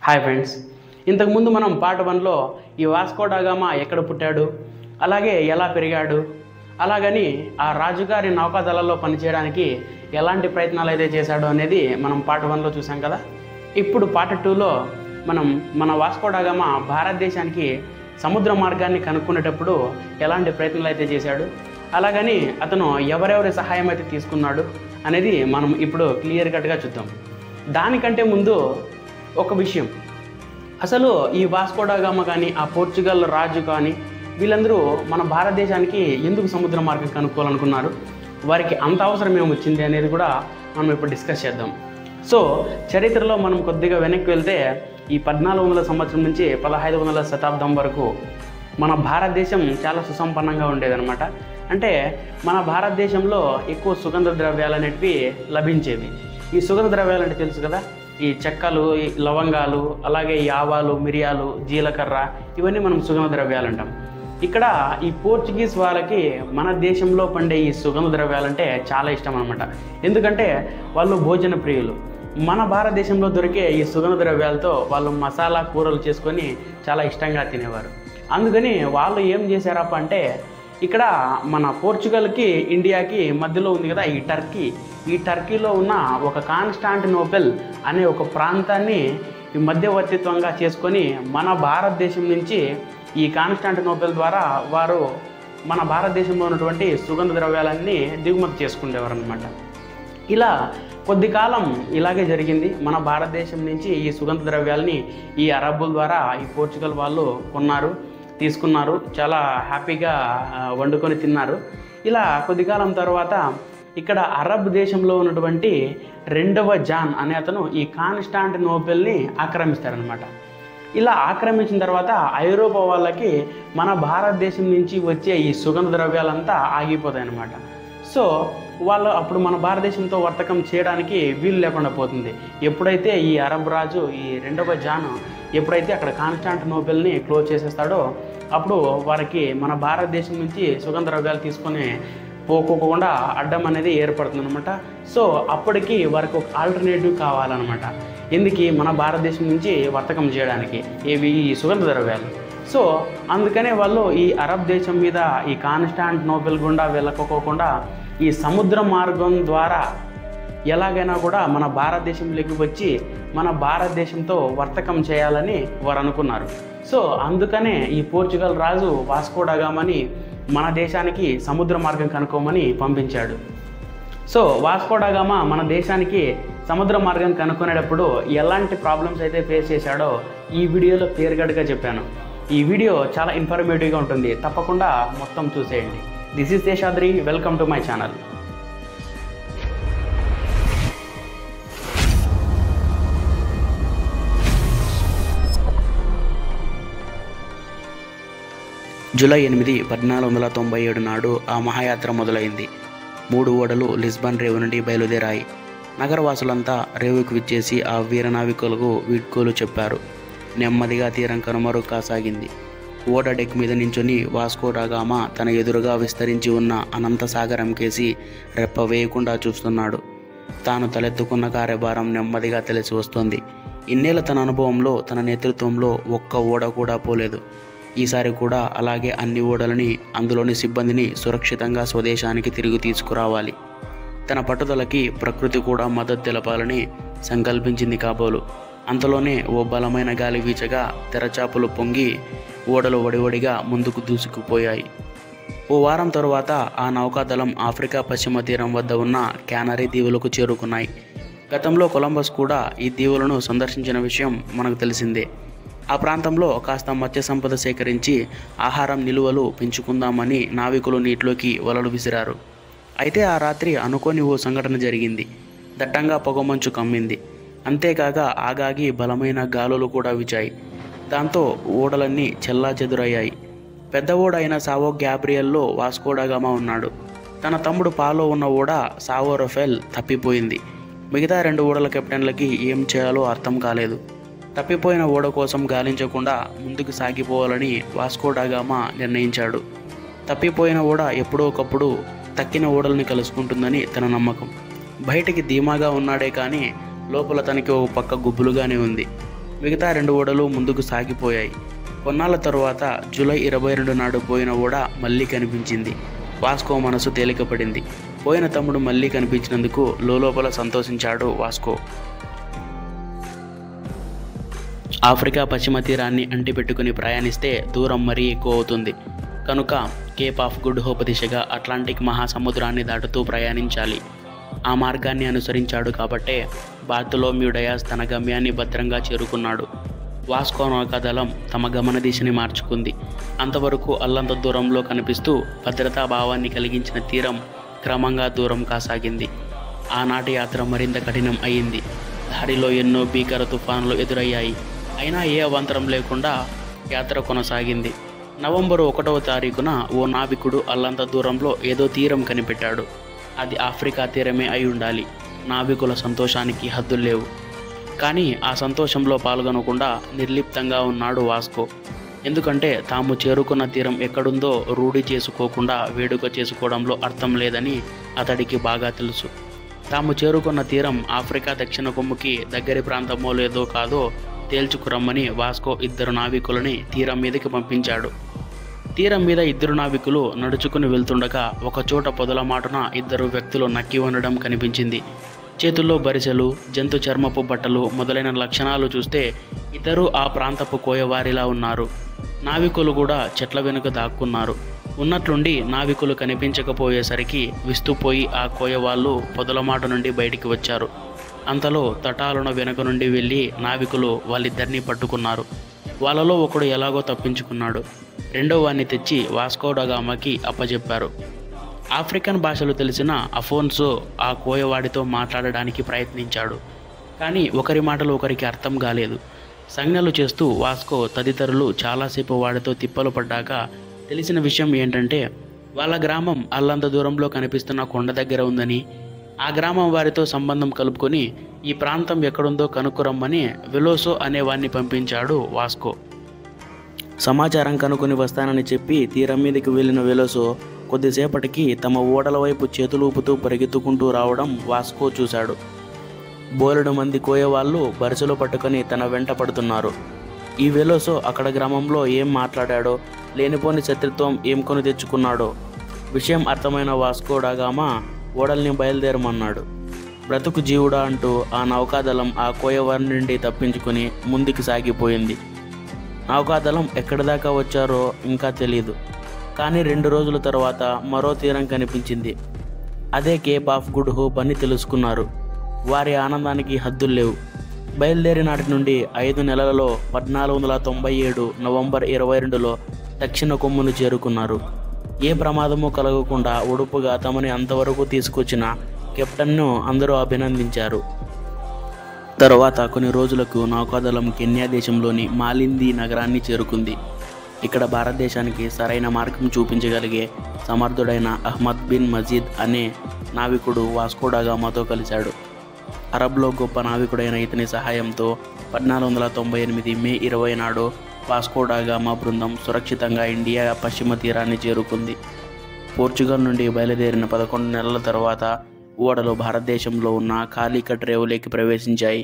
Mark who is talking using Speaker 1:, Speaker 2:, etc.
Speaker 1: Hi friends, ఇంతకుముందు మనం part 1లో ఈ వాస్కో డా గామా ఎక్కడ పుట్టాడు, అలాగే ఎలా పెరిగాడు, అలాగని ఆ రాజుగారి నౌకాదళాల్లో పనిచేయడానికి ఎలాంటి ప్రయత్నాలు అయితే చేశాడు అనేది మనం పార్ట్ 1లో చూసాం కదా. ఇప్పుడు పార్ట్ 2లో మనం మన వాస్కో డా గామా భారతదేశానికి సముద్ర మార్గాన్ని కనుక్కునేటప్పుడు ఎలాంటి ప్రయత్నాలు అయితే చేశాడు, అలాగని అతను ఎవరెవరి సహాయం అయితే తీసుకున్నాడు అనేది మనం ఇప్పుడు క్లియర్ కట్గా చూద్దాం. దానికంటే ముందు ఒక విషయం, అసలు ఈ వాస్కో డా గామా కానీ ఆ పోర్చుగల్ రాజు కానీ వీళ్ళందరూ మన భారతదేశానికి ఎందుకు సముద్ర మార్గం కనుక్కోవాలనుకున్నారు, వారికి అంత అవసరం ఏమొచ్చింది అనేది కూడా మనం ఇప్పుడు డిస్కస్ చేద్దాం. సో చరిత్రలో మనం కొద్దిగా వెనక్కి వెళ్తే ఈ 1400 సంవత్సరం నుంచి 1500 శతాబ్దం వరకు మన భారతదేశం చాలా సుసంపన్నంగా ఉండేదన్నమాట. అంటే మన భారతదేశంలో ఎక్కువ సుగంధ ద్రవ్యాలు అనేటివి లభించేవి. ఈ సుగంధ ద్రవ్యాలు అంటే తెలుసు కదా, ఈ చెక్కలు, ఈ లవంగాలు, అలాగే ఈ ఆవాలు, మిరియాలు, జీలకర్ర, ఇవన్నీ మనం సుగంధ ద్రవ్యాలు అంటాం. ఇక్కడ ఈ పోర్చుగీస్ వాళ్ళకి మన దేశంలో పండే ఈ సుగంధ ద్రవ్యాలంటే చాలా ఇష్టం అనమాట. ఎందుకంటే వాళ్ళు భోజన ప్రియులు. మన భారతదేశంలో దొరికే ఈ సుగంధ ద్రవ్యాలతో వాళ్ళు మసాలా కూరలు చేసుకొని చాలా ఇష్టంగా తినేవారు. అందుకని వాళ్ళు ఏం చేశారప్ప అంటే, ఇక్కడ మన పోర్చుగల్కి ఇండియాకి మధ్యలో ఉంది కదా ఈ టర్కీలో ఉన్న ఒక కాన్స్టాంటినోపెల్ అనే ఒక ప్రాంతాన్ని ఈ మధ్యవర్తిత్వంగా చేసుకొని మన భారతదేశం నుంచి ఈ కాన్స్టాంటినోపెల్ ద్వారా వారు మన భారతదేశంలో ఉన్నటువంటి సుగంధ ద్రవ్యాలన్నీ దిగుమతి చేసుకునేవారు అనమాట. ఇలా కొద్ది కాలం ఇలాగే జరిగింది. మన భారతదేశం నుంచి ఈ సుగంధ ద్రవ్యాలని ఈ అరబ్బుల ద్వారా ఈ పోర్చుగల్ వాళ్ళు తీసుకున్నారు, చాలా హ్యాపీగా వండుకొని తిన్నారు. ఇలా కొద్ది కాలం తర్వాత ఇక్కడ అరబ్ దేశంలో ఉన్నటువంటి 2వ జాన్ అనే అతను ఈ కాన్స్టాంటినోపెల్ని ఆక్రమిస్తారనమాట. ఇలా ఆక్రమించిన తర్వాత ఐరోపా వాళ్ళకి మన భారతదేశం నుంచి వచ్చే ఈ సుగంధ ద్రవ్యాలంతా ఆగిపోతాయి అన్నమాట. సో వాళ్ళు అప్పుడు మన భారతదేశంతో వర్తకం చేయడానికి వీలు లేకుండా పోతుంది. ఎప్పుడైతే ఈ అరబ్ రాజు ఈ 2వ జాన్ ఎప్పుడైతే అక్కడ కాన్స్టాంటినోపెల్ని క్లోజ్ చేసేస్తాడో అప్పుడు వారికి మన భారతదేశం నుంచి సుగంధ ద్రవ్యాలు తీసుకొని పోకోకుండా అడ్డం అనేది ఏర్పడుతుంది అనమాట. సో అప్పటికి వారికి ఒక ఆల్టర్నేటివ్ కావాలన్నమాట. ఎందుకు మన భారతదేశం నుంచి వర్తకం చేయడానికి ఈ సుగంధ ద్రవ్యాలు. సో అందుకనే వాళ్ళు ఈ అరబ్ దేశం మీద ఈ కాన్స్టాంటినోపెల్ గుండా వెళ్ళకోకుండా ఈ సముద్ర మార్గం ద్వారా ఎలాగైనా కూడా మన భారతదేశంలోకి వచ్చి మన భారతదేశంతో వర్తకం చేయాలని వారు అనుకున్నారు. సో అందుకనే ఈ పోర్చుగల్ రాజు వాస్కో డా గామాని మన దేశానికి సముద్ర మార్గం కనుక్కోమని పంపించాడు. సో వాస్కో డా గామా మన దేశానికి సముద్ర మార్గం కనుక్కునేటప్పుడు ఎలాంటి ప్రాబ్లమ్స్ అయితే ఫేస్ చేశాడో ఈ వీడియోలో క్లియర్గా చెప్పాను. ఈ వీడియో చాలా ఇన్ఫర్మేటివ్గా ఉంటుంది, తప్పకుండా మొత్తం చూసేయండి. This is Seshadri, welcome to my channel. July 8, 1497 నాడు ఆ మహాయాత్ర మొదలైంది. 3 ఓడలు లిస్బన్ రేవు నుండి బయలుదేరాయి. నగరవాసులంతా రేవుకు విచ్చేసి ఆ వీరనావికులకు వీడ్కోలు చెప్పారు. నెమ్మదిగా తీరం కనుమరుగు కాసాగింది. ఓడ డెక్ మీద నించుని వాస్కో డా గామా తన ఎదురుగా విస్తరించి ఉన్న అనంత సాగరం కేసి రెప్ప వేయకుండా చూస్తున్నాడు. తాను తలెత్తుకున్న కార్యభారం నెమ్మదిగా తెలిసి వస్తుంది. ఇన్నేళ్ల తన అనుభవంలో, తన నేతృత్వంలో ఒక్క ఓడ కూడా పోలేదు. ఈసారి కూడా అలాగే అన్ని ఓడలని, అందులోని సిబ్బందిని సురక్షితంగా స్వదేశానికి తిరిగి తీసుకురావాలి. తన పట్టుదలకి ప్రకృతి కూడా మద్దతు తెలపాలని సంకల్పించింది కాబోలు. అంతలోనే ఓ బలమైన గాలి వీచగా తెరచాపలు పొంగి ఓడలు వడివడిగా ముందుకు దూసుకుపోయాయి. ఓ వారం తరువాత ఆ నౌకాదళం ఆఫ్రికా పశ్చిమ తీరం వద్ద ఉన్న క్యానరీ దీవులకు చేరుకున్నాయి. గతంలో కొలంబస్ కూడా ఈ దీవులను సందర్శించిన విషయం మనకు తెలిసిందే. ఆ ప్రాంతంలో కాస్త మత్స్య సంపద సేకరించి ఆహారం నిలువలు పెంచుకుందామని నావికులు నీటిలోకి వలలు విసిరారు. అయితే ఆ రాత్రి అనుకోని ఓ సంఘటన జరిగింది. దట్టంగా పొగమంచు కమ్మింది. అంతేకాక ఆగాగి బలమైన గాలులు కూడా వీచాయి. దాంతో ఓడలన్నీ చెల్లాచెదురయ్యాయి. పెద్ద ఓడ అయిన సావో గ్యాబ్రియల్లో వాస్కో డా గామా ఉన్నాడు. తన తమ్ముడు పాలో ఉన్న ఓడ సావో రఫెల్ తప్పిపోయింది. మిగతా 2 ఓడల కెప్టెన్లకి ఏం చేయాలో అర్థం కాలేదు. తప్పిపోయిన ఓడ కోసం గాలించకుండా ముందుకు సాగిపోవాలని వాస్కో డా గామా నిర్ణయించాడు. తప్పిపోయిన ఓడ ఎప్పుడో ఒకప్పుడు తక్కిన ఓడల్ని కలుసుకుంటుందని తన నమ్మకం. బయటికి ధీమాగా ఉన్నాడే కానీ లోపల తనకి ఒక పక్క గుబులుగానే ఉంది. మిగతా 2 ఓడలు ముందుకు సాగిపోయాయి. కొన్నాళ్ళ తరువాత జూలై 22 నాడు పోయిన ఓడ మళ్ళీ కనిపించింది. వాస్కో మనసు తేలికపడింది. పోయిన తమ్ముడు మళ్ళీ కనిపించినందుకు లోలోపల సంతోషించాడు వాస్కో. ఆఫ్రికా పశ్చిమ తీరాన్ని అంటిపెట్టుకుని ప్రయాణిస్తే దూరం మరీ ఎక్కువ అవుతుంది కనుక కేప్ ఆఫ్ గుడ్ హోప్ దిశగా అట్లాంటిక్ మహాసముద్రాన్ని దాటుతూ ప్రయాణించాలి. ఆ మార్గాన్ని అనుసరించాడు కాబట్టే బార్తలోమ్యూ డయాస్ తన గమ్యాన్ని భద్రంగా చేరుకున్నాడు. వాస్కో నౌకాదళం తమ గమన దిశని మార్చుకుంది. అంతవరకు అల్లంత దూరంలో కనిపిస్తూ భద్రతా భావాన్ని కలిగించిన తీరం క్రమంగా దూరం కాసాగింది. ఆనాటి యాత్ర మరింత కఠినం అయింది. దారిలో ఎన్నో భీకర తుఫానులు ఎదురయ్యాయి. అయినా ఏ అవాంతరం లేకుండా యాత్ర కొనసాగింది. నవంబరు 1వ తారీఖున ఓ నావికుడు అల్లంత దూరంలో ఏదో తీరం కనిపెట్టాడు. అది ఆఫ్రికా తీరమే అయి ఉండాలి. నావికుల సంతోషానికి హద్దులు లేవు. కానీ ఆ సంతోషంలో పాల్గొనకుండా నిర్లిప్తంగా ఉన్నాడు వాస్కో. ఎందుకంటే తాము చేరుకున్న తీరం ఎక్కడుందో రూఢి చేసుకోకుండా వేడుక చేసుకోవడంలో అర్థం లేదని అతడికి బాగా తెలుసు. తాము చేరుకున్న తీరం ఆఫ్రికా దక్షిణ కొమ్ముకి దగ్గరి ప్రాంతమో లేదో కాదో తేల్చుకురమ్మని వాస్కో 2 నావికులని తీరం మీదకి పంపించాడు. తీరం మీద 2 నావికులు నడుచుకుని వెళ్తుండగా ఒకచోట పొదల మాటున 2 వ్యక్తులు నక్కి ఉండడం కనిపించింది. చేతుల్లో బరిసెలు, జంతు చర్మపు బట్టలు మొదలైన లక్షణాలు చూస్తే ఇద్దరు ఆ ప్రాంతపు కోయవారిలా ఉన్నారు. నావికులు కూడా చెట్ల వెనుక దాక్కున్నారు. ఉన్నట్లుండి నావికులు కనిపించకపోయేసరికి విస్తుపోయి ఆ కోయవాళ్ళు పొదలమాట నుండి బయటికి వచ్చారు. అంతలో తటాలున వెనుక నుండి వెళ్ళి నావికులు వాళ్ళిద్దరినీ పట్టుకున్నారు. వాళ్ళలో ఒకడు ఎలాగో తప్పించుకున్నాడు. రెండో వాడిని తెచ్చి వాస్కో డ గామాకి అప్పజెప్పారు. ఆఫ్రికన్ భాషలు తెలిసిన అఫోన్సో ఆ కోయవాడితో మాట్లాడడానికి ప్రయత్నించాడు. కానీ ఒకరి మాటలు ఒకరికి అర్థం కాలేదు. సంజ్ఞలు చేస్తూ వాస్కో తదితరులు చాలాసేపు వాడితో తిప్పలు పడ్డాక తెలిసిన విషయం ఏంటంటే వాళ్ళ గ్రామం అల్లంత దూరంలో కనిపిస్తున్న కొండ దగ్గర ఉందని, ఆ గ్రామం వారితో సంబంధం కలుపుకొని ఈ ప్రాంతం ఎక్కడుందో కనుక్కురమ్మని వెలోసో అనేవాడిని పంపించాడు వాస్కో. సమాచారం కనుక్కొని వస్తానని చెప్పి తీరం మీదకి వెళ్ళిన వెలోసో కొద్దిసేపటికి తమ ఓడల వైపు చేతులూపుతూ పరిగెత్తుకుంటూ రావడం వాస్కో చూశాడు. బోలెడు మంది కోయవాళ్ళు బరిసెలు పట్టుకొని తన వెంట పడుతున్నారు. ఈ వెలోసో అక్కడ గ్రామంలో ఏం మాట్లాడాడో, లేనిపోని శత్రుత్వం ఏం కొని తెచ్చుకున్నాడో విషయం అర్థమైన వాస్కో డ గామా ఓడల్ని బయలుదేరమన్నాడు. బ్రతుకు జీవుడా అంటూ ఆ నౌకాదళం ఆ కోయవారి నుండి తప్పించుకుని ముందుకు సాగిపోయింది. నౌకాదళం ఎక్కడి దాకా వచ్చారో ఇంకా తెలియదు. కానీ 2 రోజుల తర్వాత మరో తీరం కనిపించింది. అదే కేప్ ఆఫ్ గుడ్ హోప్ అని తెలుసుకున్నారు. వారి ఆనందానికి హద్దులు లేవు. బయలుదేరి నాటి నుండి 5 నెలలలో 1497 నవంబర్ 22లో దక్షిణ కొమ్మును చేరుకున్నారు. ఏ ప్రమాదము కలగకుండా ఉడుపుగా తమని అంతవరకు తీసుకొచ్చిన కెప్టెన్ను అందరూ అభినందించారు. తరువాత కొన్ని రోజులకు నౌకాదళం కెన్యా దేశంలోని మాలింది నగరాన్ని చేరుకుంది. ఇక్కడ భారతదేశానికి సరైన మార్గం చూపించగలిగే సమర్థుడైన అహ్మద్ బిన్ మజీద్ అనే నావికుడు వాస్కో డ గామాతో కలిశాడు. అరబ్లో గొప్ప నావికుడైన ఇతని సహాయంతో 1498 మే 20 నాడు వాస్కో డ గామా బృందం సురక్షితంగా ఇండియా పశ్చిమ తీరాన్ని చేరుకుంది. పోర్చుగల్ నుండి బయలుదేరిన 11 నెలల తర్వాత ఓడలు భారతదేశంలో ఉన్న కాలికట్ రేవులోకి ప్రవేశించాయి.